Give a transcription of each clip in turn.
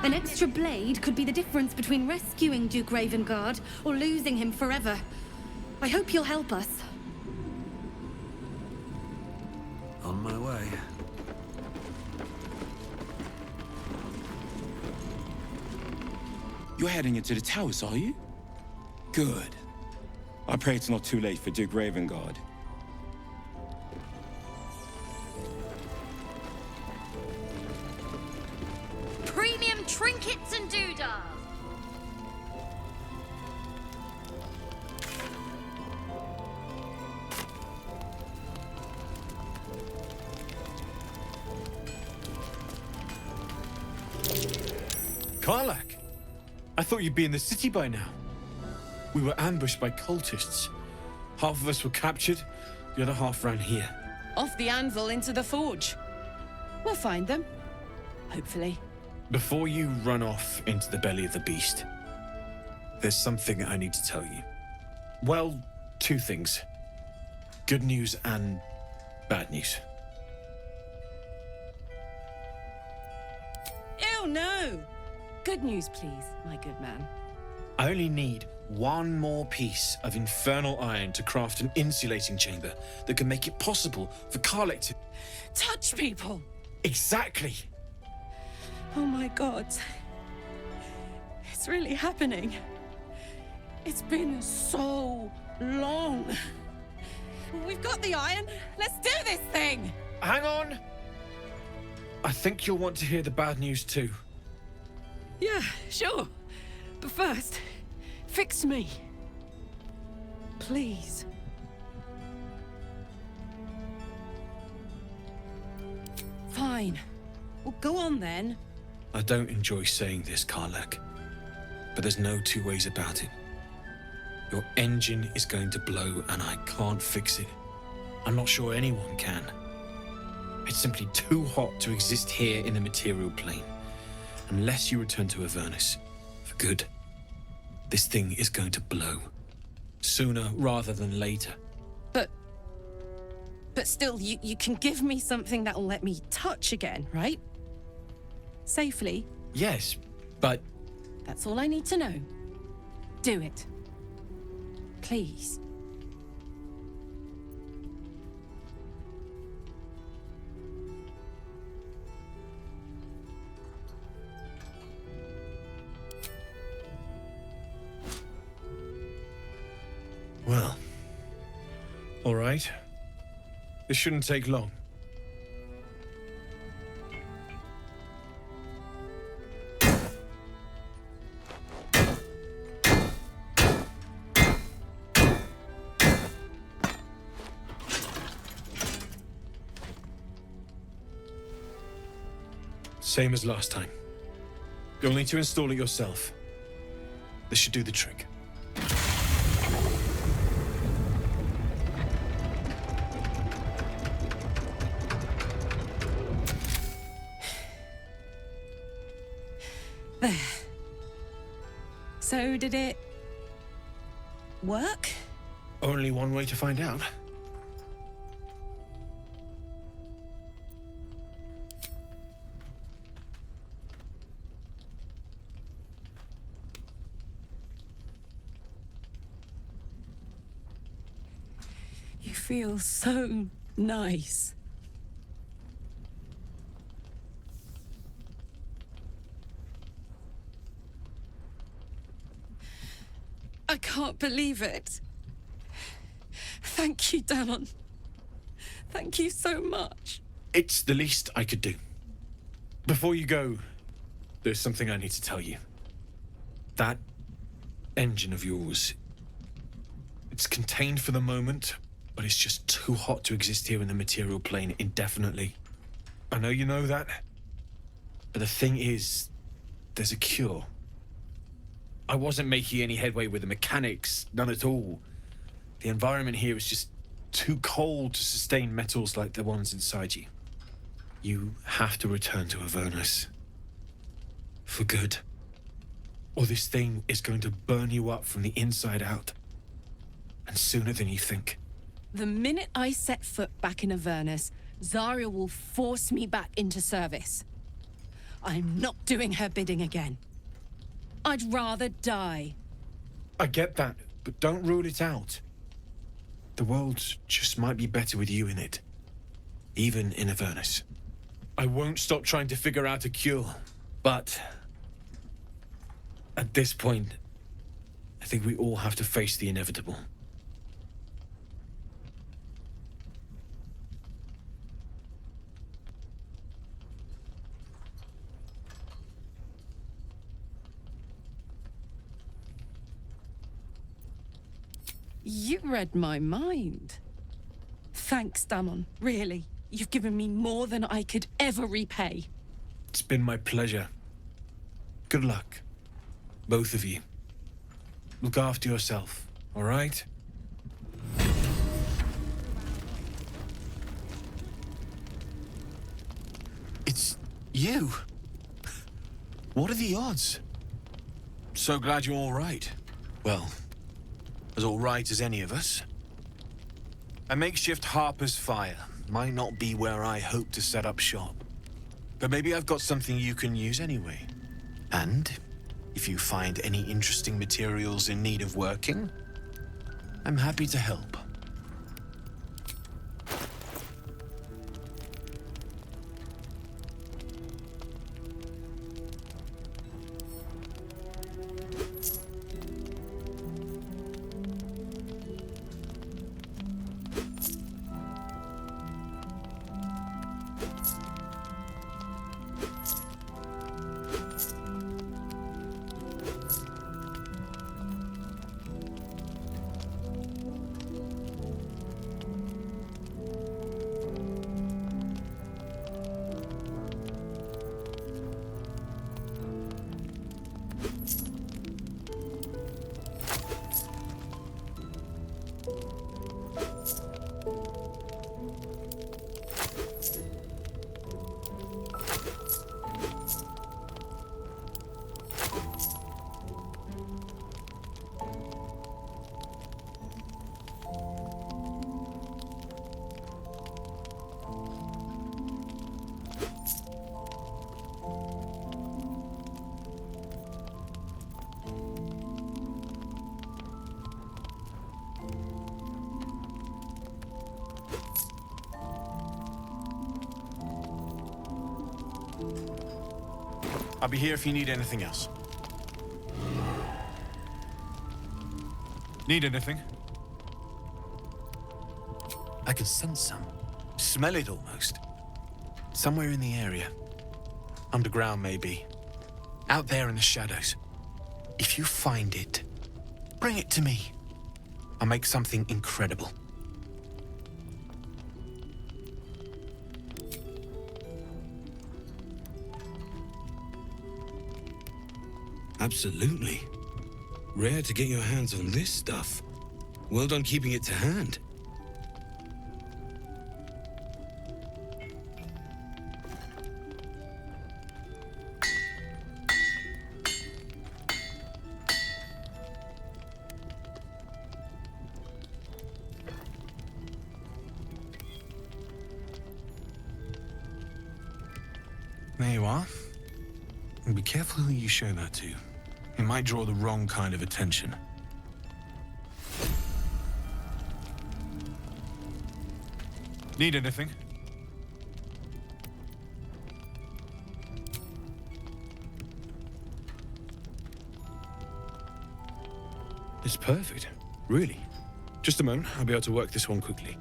An extra blade could be the difference between rescuing Duke Ravengard or losing him forever. I hope you'll help us. On my way. You're heading into the towers, are you? Good. I pray it's not too late for Duke Ravengard. Premium trinkets and doodahs! Karlach! I thought you'd be in the city by now. We were ambushed by cultists. Half of us were captured, the other half ran here. Off the anvil into the forge. We'll find them. Hopefully. Before you run off into the belly of the beast, there's something I need to tell you. Well, two things. Good news and bad news. Ew, no! Good news, please, my good man. I only need one more piece of infernal iron to craft an insulating chamber that can make it possible for Karlach to... Touch people! Exactly! Oh my god. It's really happening. It's been so long. We've got the iron. Let's do this thing! Hang on! I think you'll want to hear the bad news too. Yeah, sure. But first, fix me. Please. Fine. Well, go on then. I don't enjoy saying this, Karlach, but there's no two ways about it. Your engine is going to blow and I can't fix it. I'm not sure anyone can. It's simply too hot to exist here in the material plane. Unless you return to Avernus for good, this thing is going to blow. Sooner rather than later. But still, you can give me something that'll let me touch again, right? Safely. Yes, but... That's all I need to know. Do it. Please. Well, all right. This shouldn't take long. Same as last time. You'll need to install it yourself. This should do the trick. There. So did it work? Only one way to find out. You feel so nice. I can't believe it. Thank you, Danon. Thank you so much. It's the least I could do. Before you go, there's something I need to tell you. That engine of yours, it's contained for the moment, but it's just too hot to exist here in the material plane indefinitely. I know you know that, but the thing is, there's a cure. I wasn't making any headway with the mechanics, none at all. The environment here is just too cold to sustain metals like the ones inside you. You have to return to Avernus. For good. Or this thing is going to burn you up from the inside out. And sooner than you think. The minute I set foot back in Avernus, Zarya will force me back into service. I'm not doing her bidding again. I'd rather die. I get that, but don't rule it out. The world just might be better with you in it. Even in Avernus. I won't stop trying to figure out a cure, but... at this point, I think we all have to face the inevitable. You read my mind. Thanks, Damon. Really. You've given me more than I could ever repay. It's been my pleasure. Good luck. Both of you. Look after yourself, all right? It's you. What are the odds? So glad you're all right. Well, as all right as any of us. A makeshift Harper's Fire might not be where I hope to set up shop. But maybe I've got something you can use anyway. And if you find any interesting materials in need of working, I'm happy to help. I'll be here if you need anything else. Need anything? I can sense some. Smell it almost. Somewhere in the area. Underground, maybe. Out there in the shadows. If you find it, bring it to me. I'll make something incredible. Absolutely. Rare to get your hands on this stuff. Well done keeping it to hand. There you are. And be careful who you show that to. It might draw the wrong kind of attention. Need anything? It's perfect. Really. Just a moment, I'll be able to work this one quickly.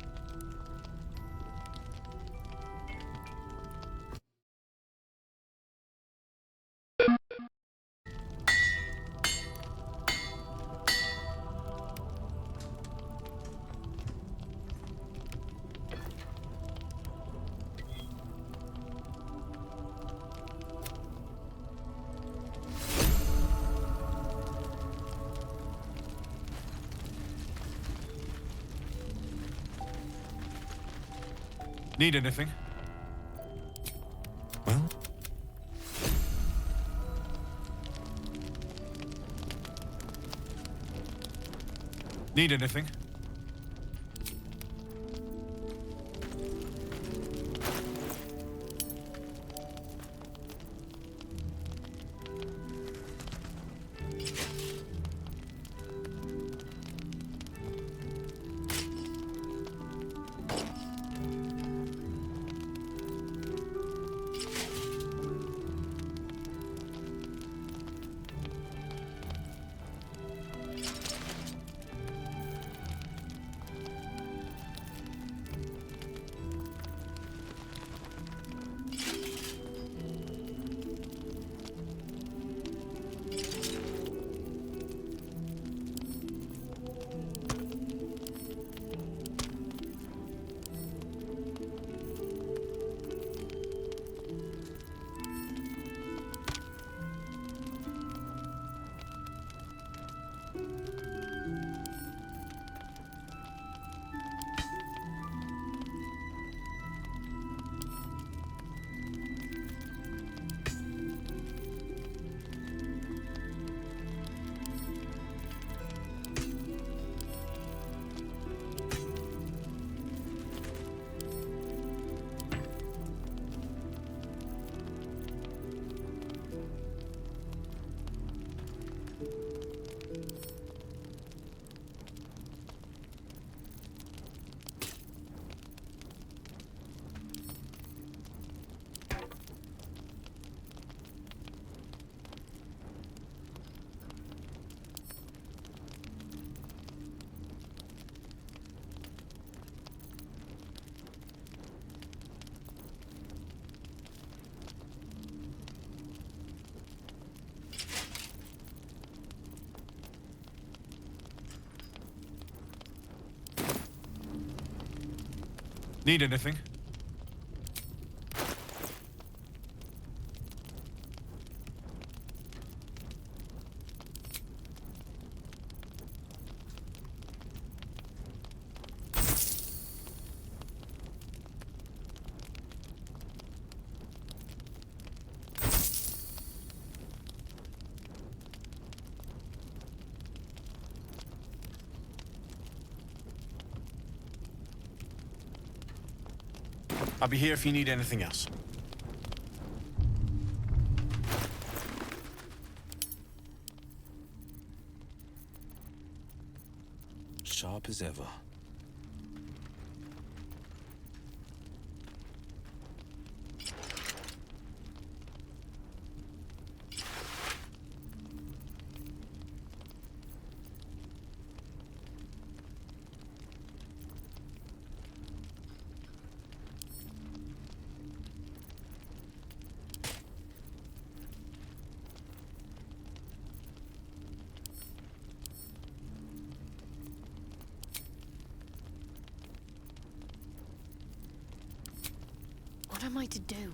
Need anything? Well, Need anything? Need anything? I'll be here if you need anything else. Sharp as ever. What am I to do?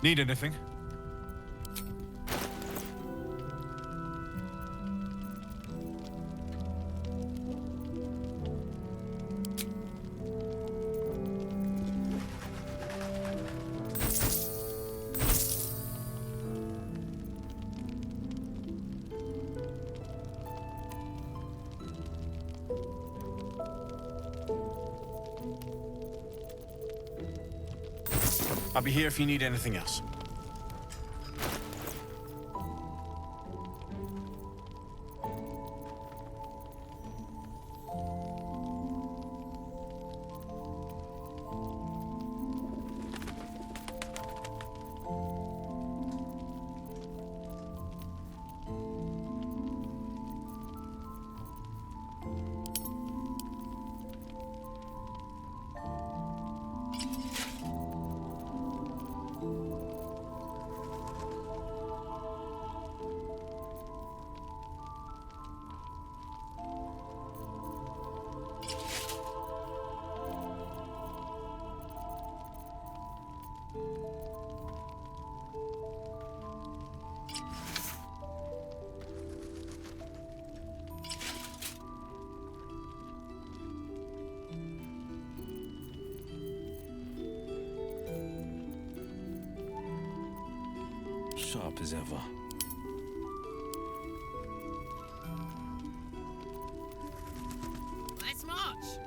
Need anything? I'll be here if you need anything else. Sharp as ever. Let's march!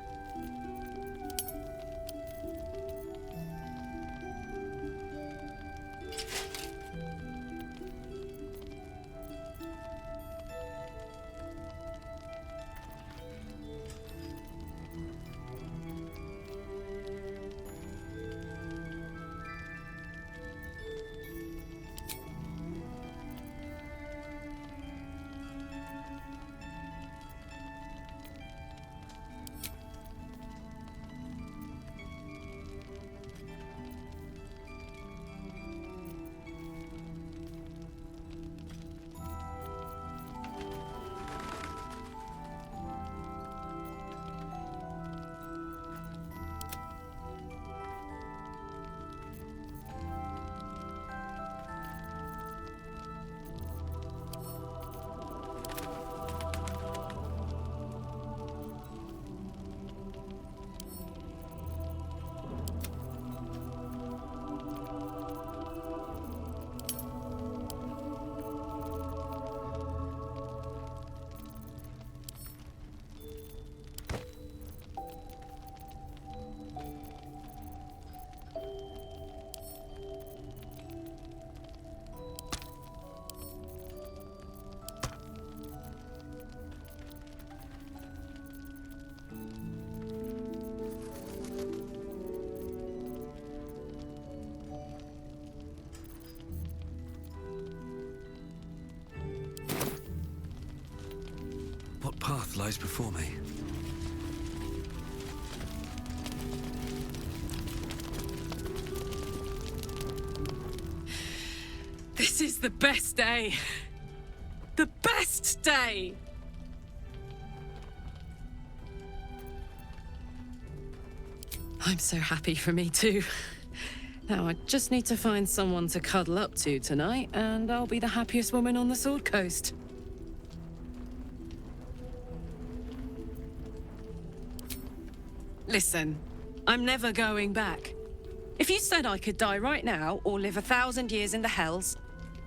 lies before me. This is the best day. The best day! I'm so happy for me too. Now I just need to find someone to cuddle up to tonight, and I'll be the happiest woman on the Sword Coast. Listen, I'm never going back. If you said I could die right now, or live 1,000 years in the Hells,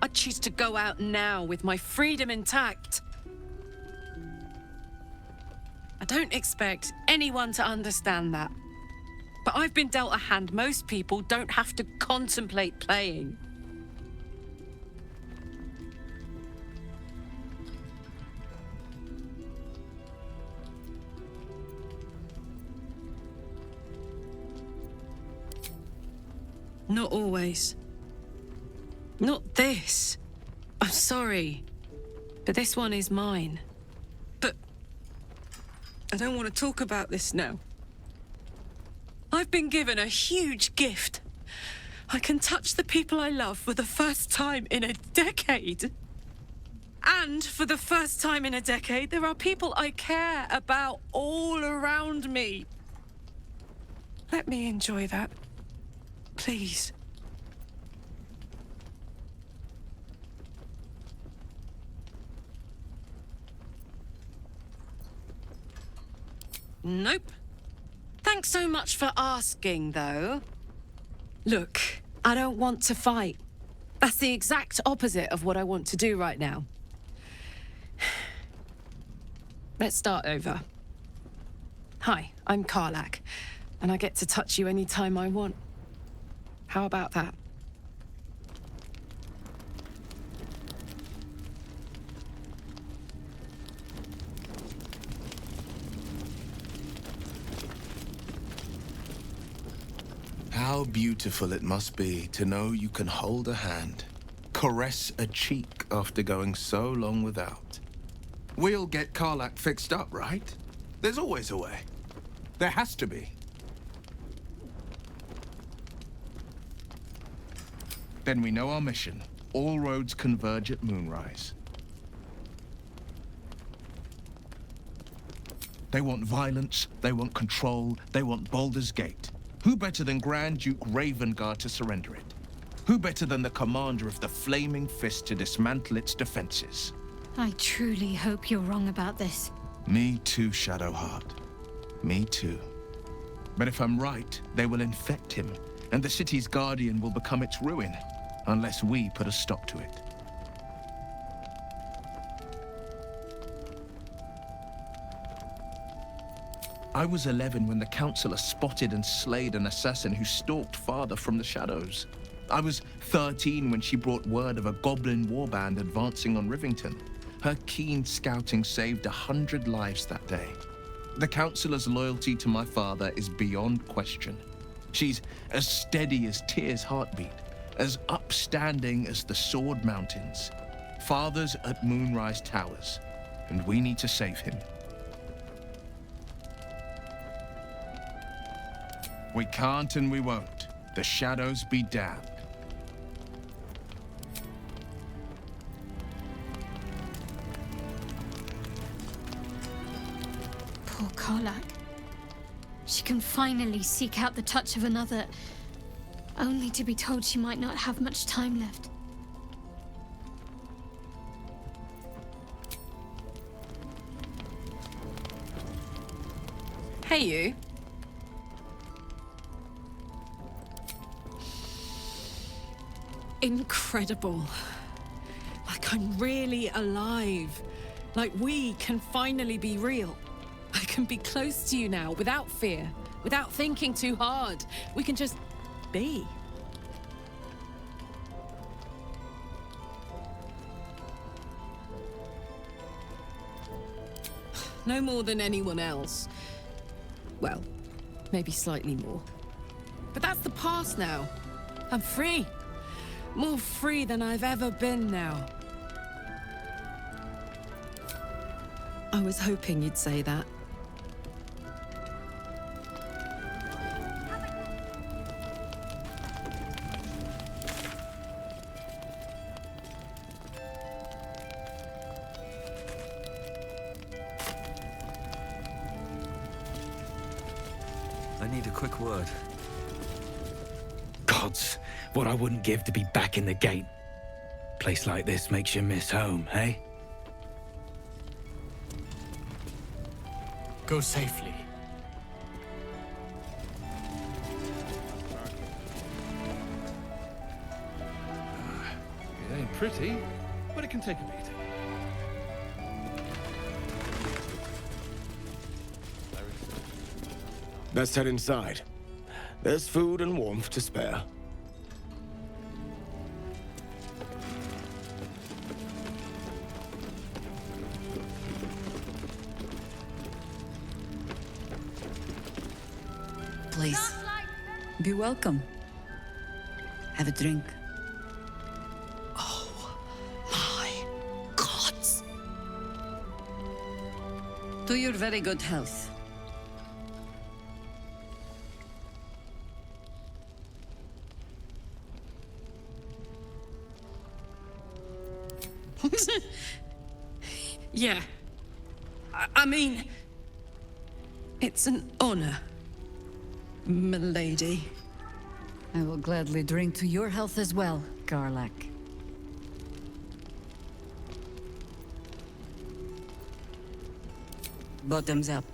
I'd choose to go out now with my freedom intact. I don't expect anyone to understand that. But I've been dealt a hand most people don't have to contemplate playing. Not always. Not this. I'm sorry, but this one is mine. But I don't want to talk about this now. I've been given a huge gift. I can touch the people I love for the first time in a decade. And for the first time in a decade, there are people I care about all around me. Let me enjoy that. Please. Nope. Thanks so much for asking, though. Look, I don't want to fight. That's the exact opposite of what I want to do right now. Let's start over. Hi, I'm Karlach, and I get to touch you anytime I want. How about that? How beautiful it must be to know you can hold a hand, caress a cheek after going so long without. We'll get Karlach fixed up, right? There's always a way. There has to be. Then we know our mission. All roads converge at moonrise. They want violence, they want control, they want Baldur's Gate. Who better than Grand Duke Ravengard to surrender it? Who better than the commander of the Flaming Fist to dismantle its defenses? I truly hope you're wrong about this. Me too, Shadowheart. Me too. But if I'm right, they will infect him, and the city's guardian will become its ruin, unless we put a stop to it. I was 11 when the Councillor spotted and slayed an assassin who stalked Father from the shadows. I was 13 when she brought word of a goblin warband advancing on Rivington. Her keen scouting saved 100 lives that day. The Councillor's loyalty to my father is beyond question. She's as steady as Tyr's heartbeat, as upstanding as the Sword Mountains. Father's at Moonrise Towers, and we need to save him. We can't and we won't. The shadows be damned. Poor Karlach. She can finally seek out the touch of another, only to be told she might not have much time left. Hey, you. Incredible. Like I'm really alive. Like we can finally be real. I can be close to you now without fear, without thinking too hard. We can just be. No more than anyone else. Well, maybe slightly more. But that's the past now. I'm free. More free than I've ever been now. I was hoping you'd say that. I need a quick word. Gods, what I wouldn't give to be back in the gate. Place like this makes you miss home, hey? Go safely. It ain't pretty, but it can take a beating. Let's head inside. There's food and warmth to spare. Please, be welcome. Have a drink. Oh, my gods! To your very good health. Yeah. I mean, it's an honor, milady. I will gladly drink to your health as well, Garlac. Bottoms up.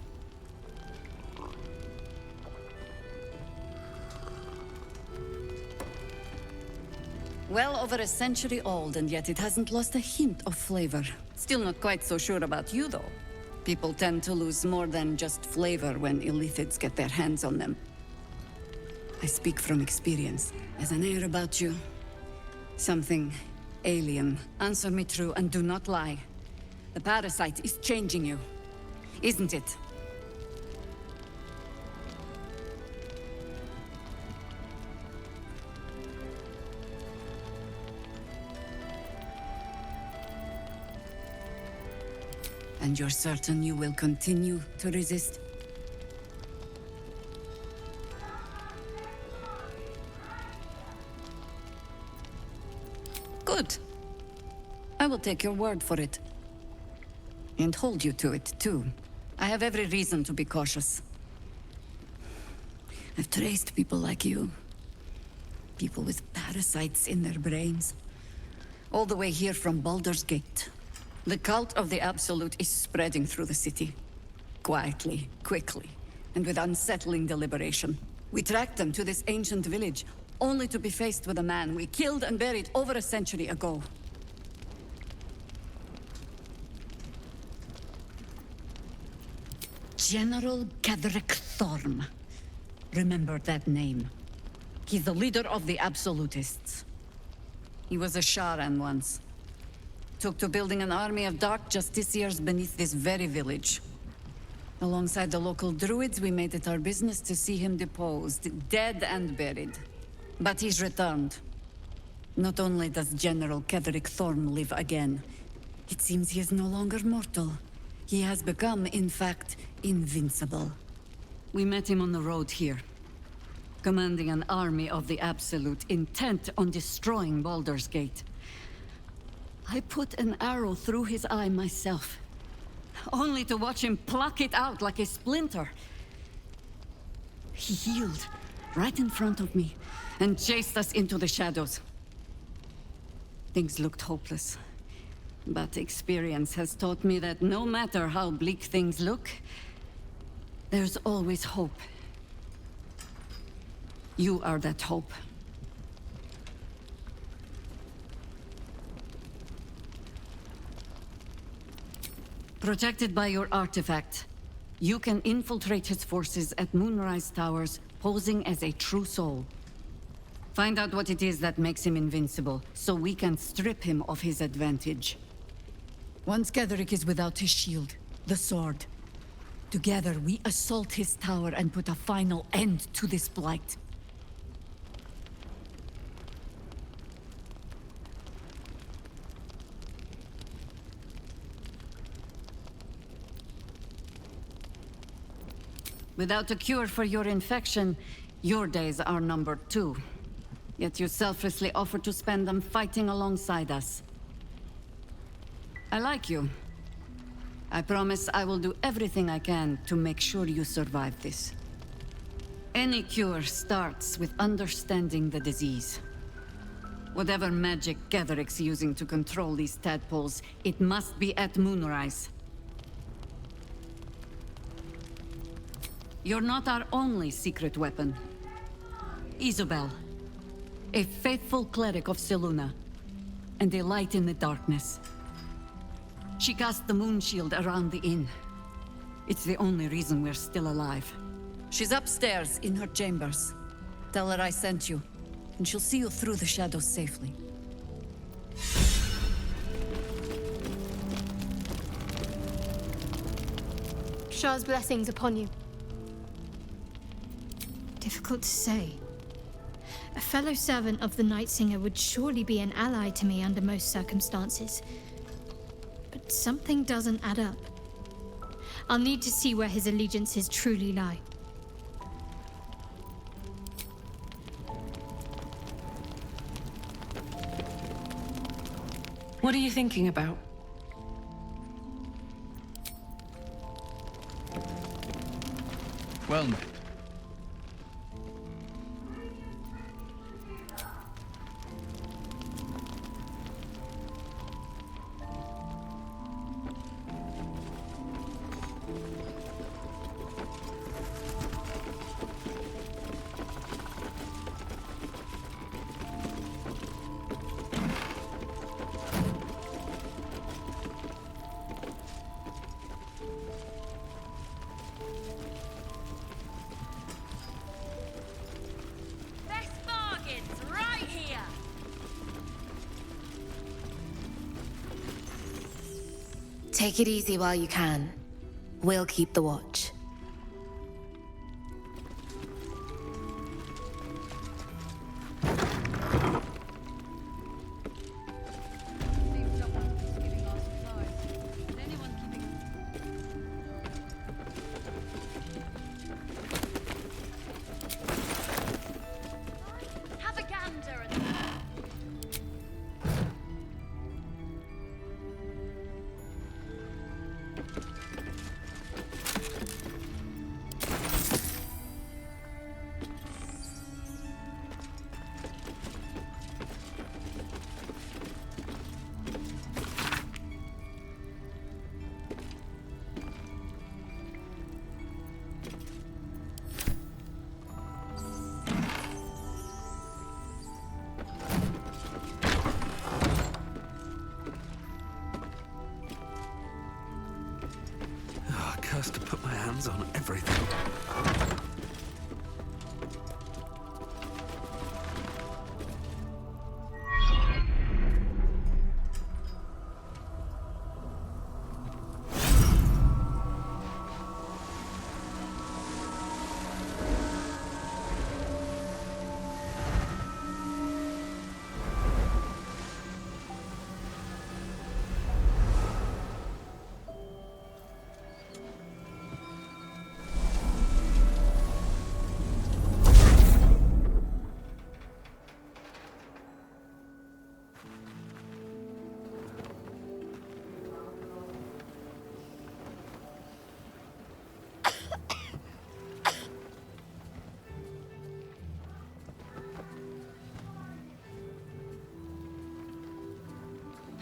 Well over a century old, and yet it hasn't lost a hint of flavor. Still not quite so sure about you, though. People tend to lose more than just flavor when illithids get their hands on them. I speak from experience. There's an air about you. Something alien. Answer me true and do not lie. The parasite is changing you, isn't it? And you're certain you will continue to resist? Good. I will take your word for it. And hold you to it, too. I have every reason to be cautious. I've traced people like you. People with parasites in their brains. All the way here from Baldur's Gate. The cult of the Absolute is spreading through the city. Quietly, quickly, and with unsettling deliberation. We tracked them to this ancient village, only to be faced with a man we killed and buried over a century ago. General Gadrick Thorm. Remember that name. He's the leader of the Absolutists. He was a Sharan once. Took to building an army of dark justiciars beneath this very village. Alongside the local druids, we made it our business to see him deposed, dead and buried. But he's returned. Not only does General Ketherick Thorm live again, it seems he is no longer mortal. He has become, in fact, invincible. We met him on the road here, commanding an army of the Absolute, intent on destroying Baldur's Gate. I put an arrow through his eye myself, only to watch him pluck it out like a splinter. He healed right in front of me and chased us into the shadows. Things looked hopeless, but experience has taught me that no matter how bleak things look, there's always hope. You are that hope. Protected by your artifact, you can infiltrate his forces at Moonrise Towers, posing as a true soul. Find out what it is that makes him invincible, so we can strip him of his advantage. Once Gadrick is without his shield, the sword, together we assault his tower and put a final end to this blight. Without a cure for your infection, your days are numbered too. Yet you selflessly offer to spend them fighting alongside us. I like you. I promise I will do everything I can to make sure you survive this. Any cure starts with understanding the disease. Whatever magic Gatheric's using to control these tadpoles, it must be at moonrise. You're not our only secret weapon. Isabel, a faithful cleric of Selûne, and a light in the darkness. She cast the moon shield around the inn. It's the only reason we're still alive. She's upstairs in her chambers. Tell her I sent you, and she'll see you through the shadows safely. Shah's blessings upon you. Difficult to say. A fellow servant of the Night Singer would surely be an ally to me under most circumstances. But something doesn't add up. I'll need to see where his allegiances truly lie. What are you thinking about? Well met. Take it easy while you can. We'll keep the watch. Have a gander. Cursed to put my hands on everything.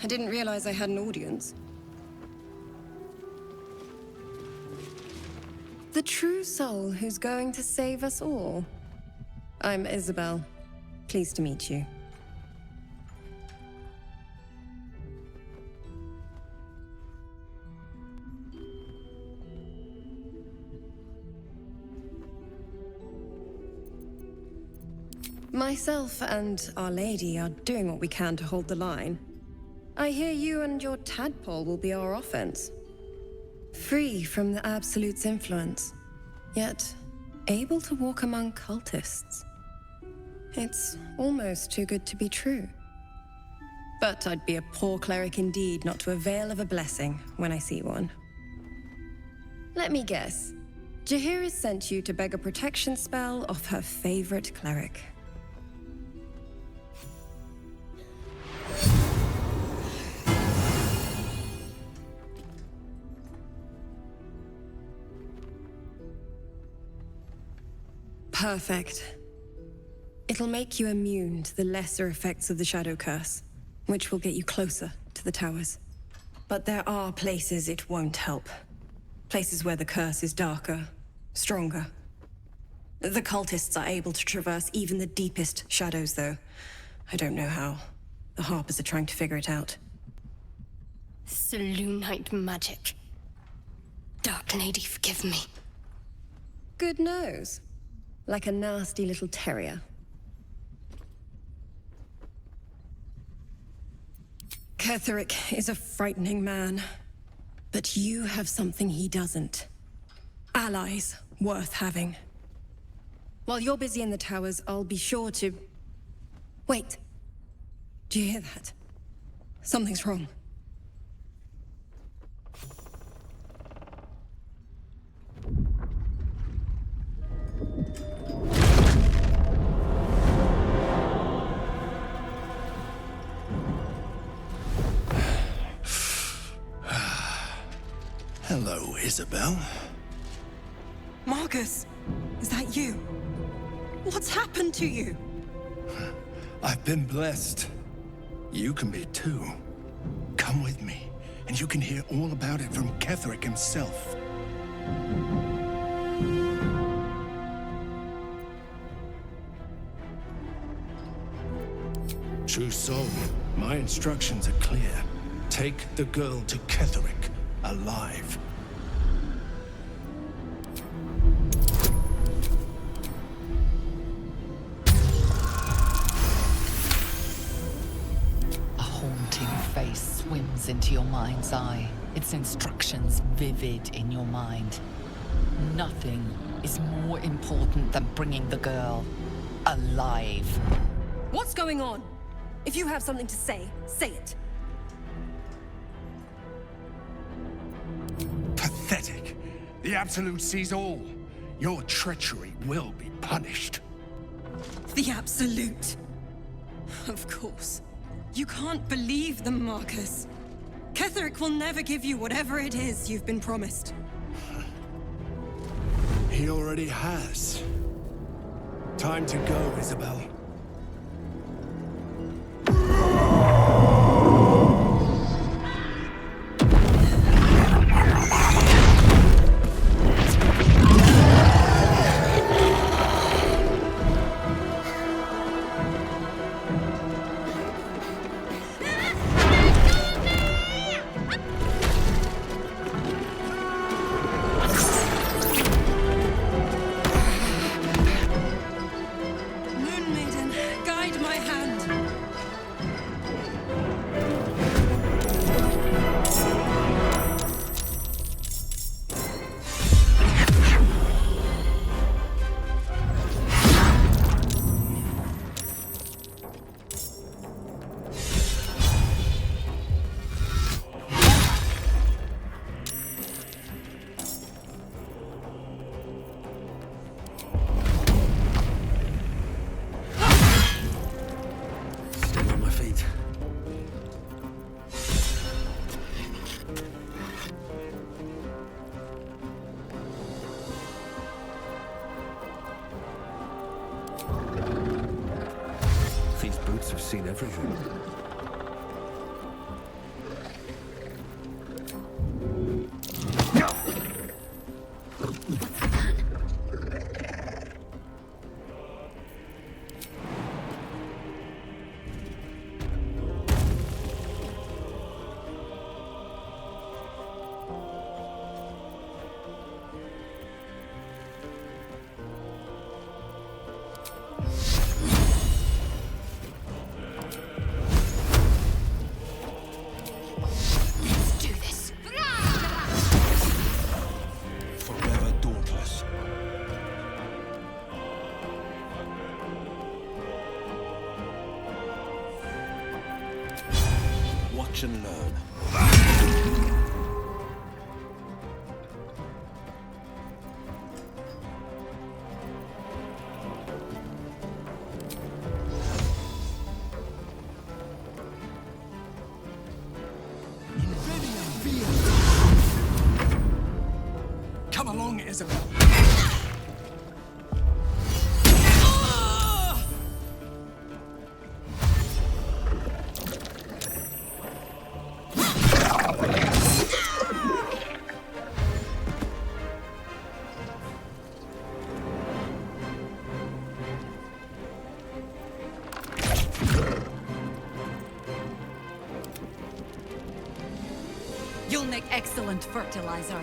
I didn't realize I had an audience. The true soul who's going to save us all. I'm Isabel. Pleased to meet you. Myself and Our Lady are doing what we can to hold the line. I hear you and your tadpole will be our offense. Free from the Absolute's influence, yet able to walk among cultists. It's almost too good to be true. But I'd be a poor cleric indeed not to avail of a blessing when I see one. Let me guess. Jaheira sent you to beg a protection spell off her favorite cleric. Perfect. It'll make you immune to the lesser effects of the Shadow Curse, which will get you closer to the towers. But there are places it won't help. Places where the curse is darker, stronger. The cultists are able to traverse even the deepest shadows, though. I don't know how. The Harpers are trying to figure it out. Selûnite magic. Dark Lady, forgive me. Good nose. Like a nasty little terrier. Ketheric is a frightening man. But you have something he doesn't. Allies worth having. While you're busy in the towers, I'll be sure to... Wait. Do you hear that? Something's wrong. Hello, Isabel. Marcus, is that you? What's happened to you? I've been blessed. You can be too. Come with me, and you can hear all about it from Ketheric himself. True soul, my instructions are clear. Take the girl to Ketheric, alive. A haunting face swims into your mind's eye, its instructions vivid in your mind. Nothing is more important than bringing the girl alive. What's going on? If you have something to say, say it. Pathetic. The Absolute sees all. Your treachery will be punished. The Absolute. Of course. You can't believe them, Marcus. Ketheric will never give you whatever it is you've been promised. He already has. Time to go, Isabel. I've seen everything. And learn. along, Isabel. You'll make excellent fertilizer.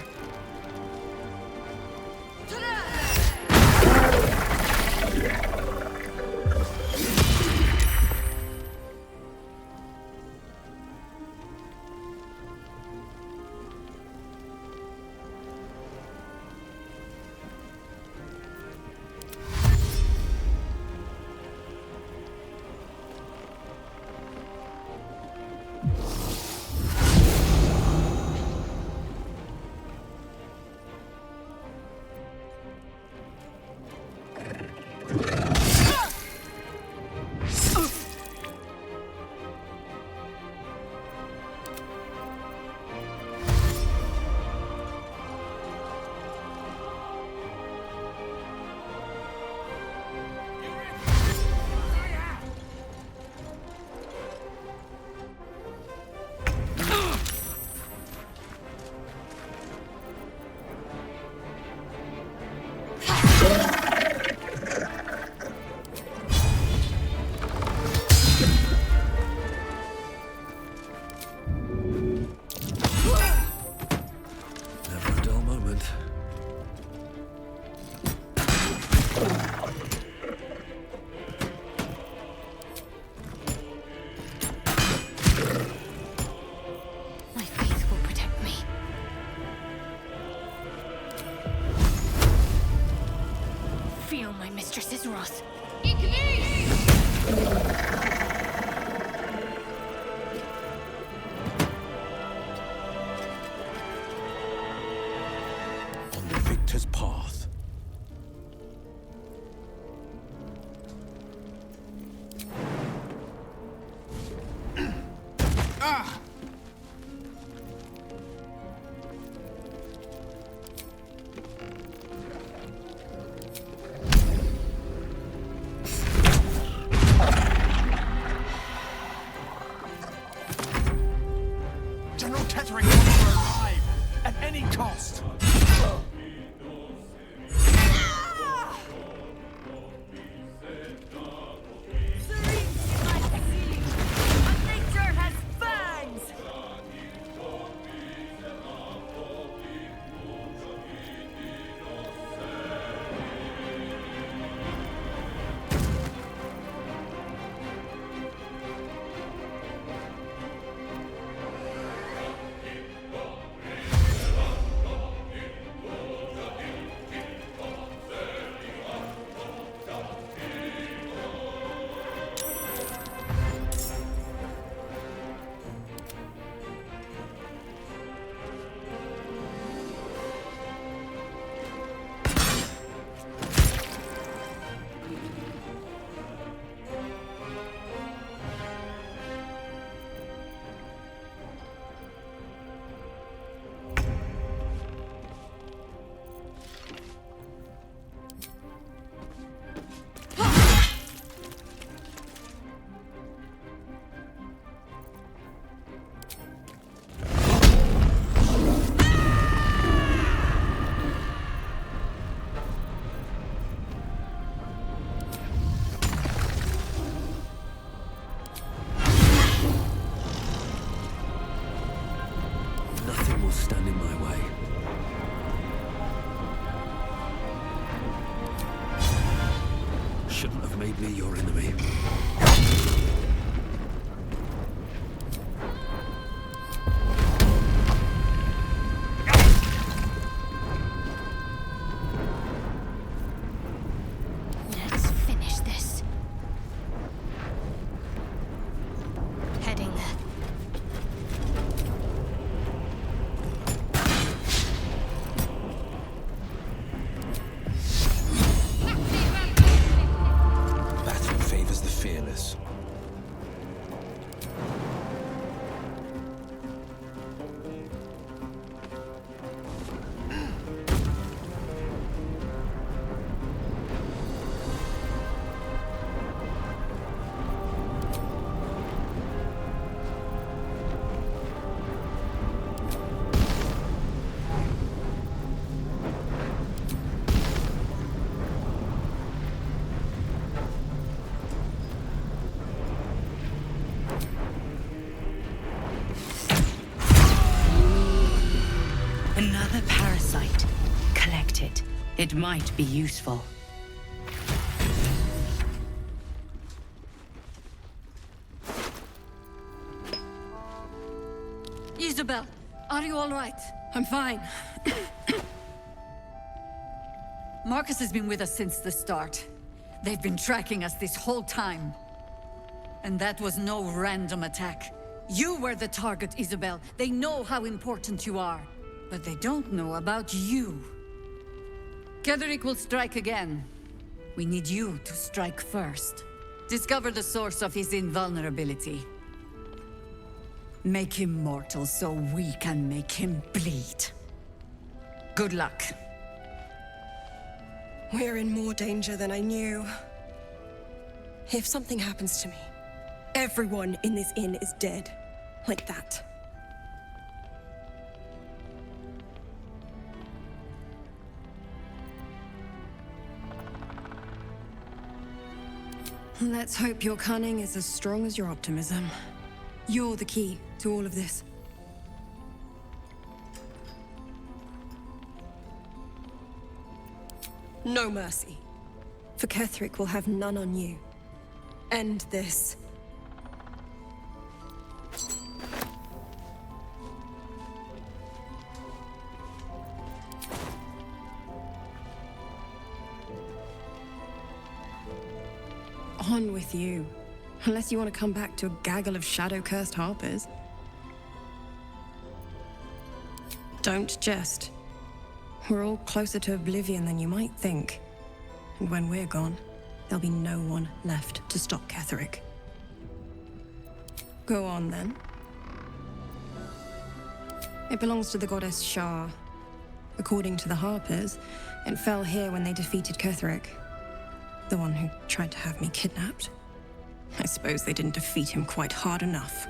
mistress's wrath. On the victor's path. Nothing will stand in my way. Shouldn't have made me your enemy. Let's finish this. Heading there. Battle favors the fearless. It might be useful. Isabel, are you all right? I'm fine. Marcus has been with us since the start. They've been tracking us this whole time. And that was no random attack. You were the target, Isabel. They know how important you are. But they don't know about you. Ketheric will strike again. We need you to strike first. Discover the source of his invulnerability. Make him mortal so we can make him bleed. Good luck. We're in more danger than I knew. If something happens to me, everyone in this inn is dead. Like that. Let's hope your cunning is as strong as your optimism. You're the key to all of this. No mercy. For Ketheric will have none on you. End this. On with you. Unless you want to come back to a gaggle of shadow-cursed harpers. Don't jest. We're all closer to oblivion than you might think. And when we're gone, there'll be no one left to stop Ketheric. Go on, then. It belongs to the goddess Shah. According to the harpers, it fell here when they defeated Ketheric. The one who tried to have me kidnapped. I suppose they didn't defeat him quite hard enough.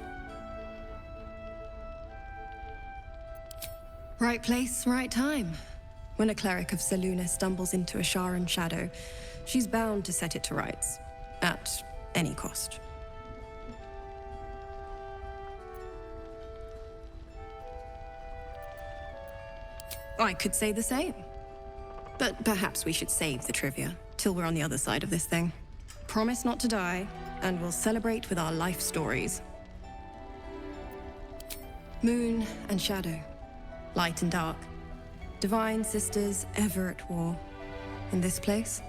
Right place, right time. When a cleric of Selûne stumbles into a Sharan shadow, she's bound to set it to rights. At any cost. I could say the same. But perhaps we should save the trivia till we're on the other side of this thing. Promise not to die, and we'll celebrate with our life stories. Moon and shadow, light and dark, divine sisters ever at war. And this place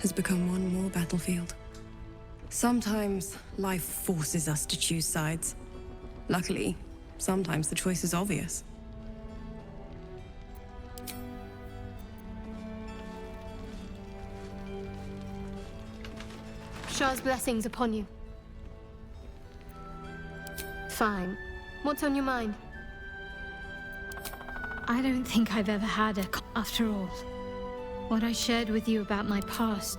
has become one more battlefield. Sometimes life forces us to choose sides. Luckily, sometimes the choice is obvious. Shah's blessings upon you. Fine. What's on your mind? I don't think I've ever had a... After all, what I shared with you about my past...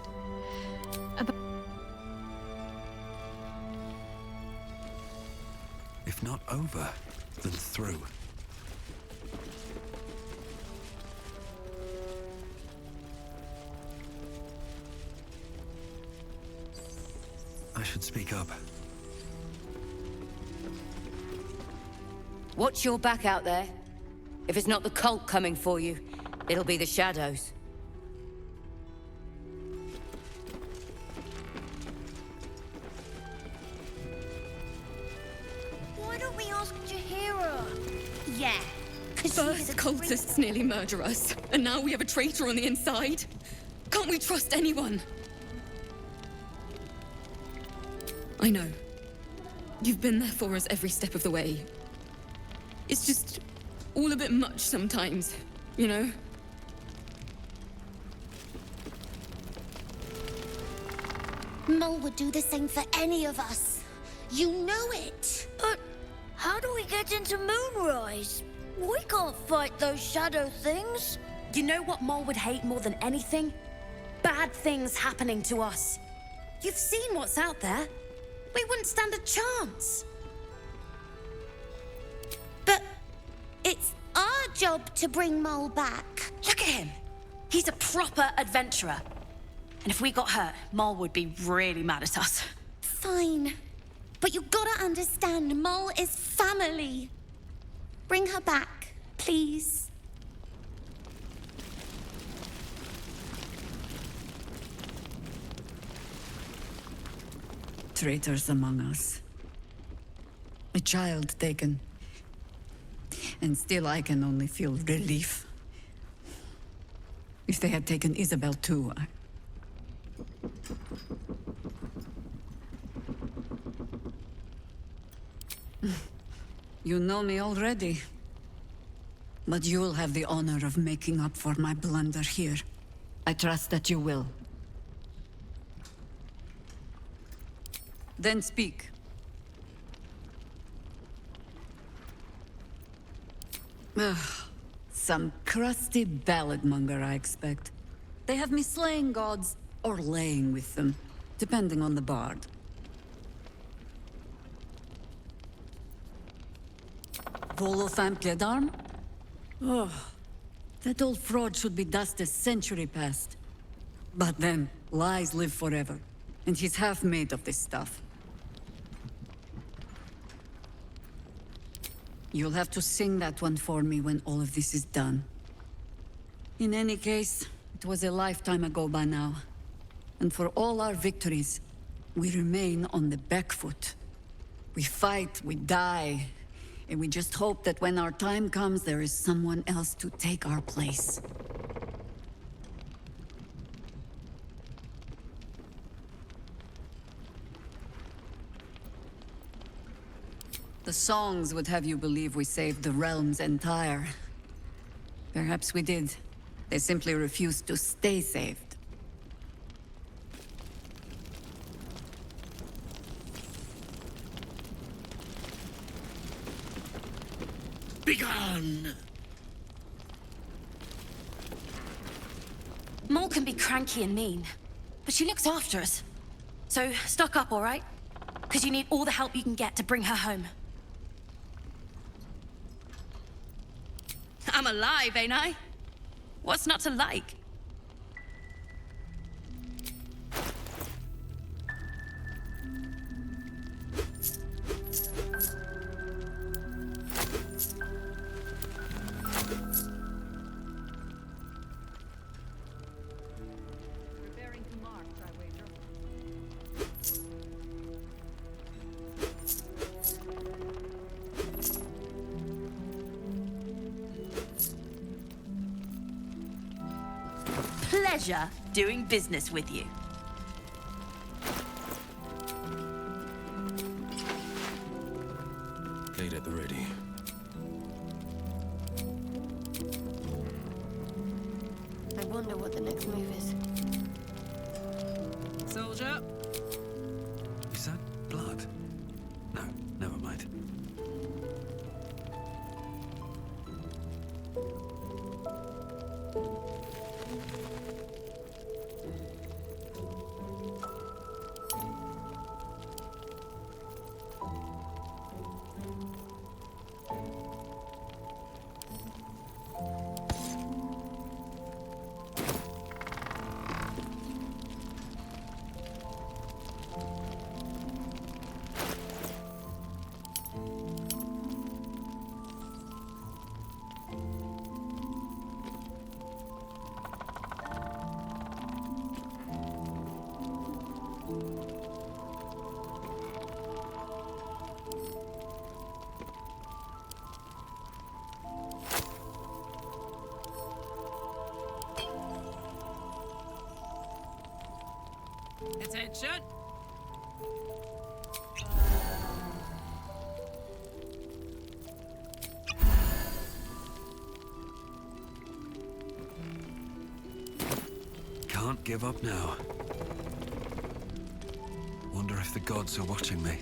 If not over, then through. I should speak up. Watch your back out there. If it's not the cult coming for you, it'll be the shadows. Why don't we ask Jahira? Yeah. First, cultists nearly murder us, and now we have a traitor on the inside. Can't we trust anyone? I know. You've been there for us every step of the way. It's just all a bit much sometimes, you know? Mol would do the same for any of us. You know it. But how do we get into Moonrise? We can't fight those shadow things. You know what Mol would hate more than anything? Bad things happening to us. You've seen what's out there. We wouldn't stand a chance. But it's our job to bring Mol back. Look at him. He's a proper adventurer. And if we got hurt, Mol would be really mad at us. Fine. But you gotta understand, Mol is family. Bring her back, please. traitors among us. A child taken. And still I can only feel relief. If they had taken Isabel too, You know me already. But you'll have the honor of making up for my blunder here. I trust that you will. Then speak. Ugh, some crusty ballad monger, I expect. They have me slaying gods or laying with them, depending on the bard. Volothamp Kedarm? Oh, that old fraud should be dust a century past. But then, lies live forever, and he's half made of this stuff. You'll have to sing that one for me when all of this is done. In any case, it was a lifetime ago by now. And for all our victories, we remain on the back foot. We fight, we die, and we just hope that when our time comes, there is someone else to take our place. The songs would have you believe we saved the realm's entire. Perhaps we did. They simply refused to stay saved. Begone! Mole can be cranky and mean, but she looks after us. So, stock up, all right? Because you need all the help you can get to bring her home. I'm alive, ain't I? What's not to like? Pleasure doing business with you. Gate at the ready. I wonder what the next move is. Soldier. Is that blood? No, never mind. Attention! Can't give up now. Wonder if the gods are watching me.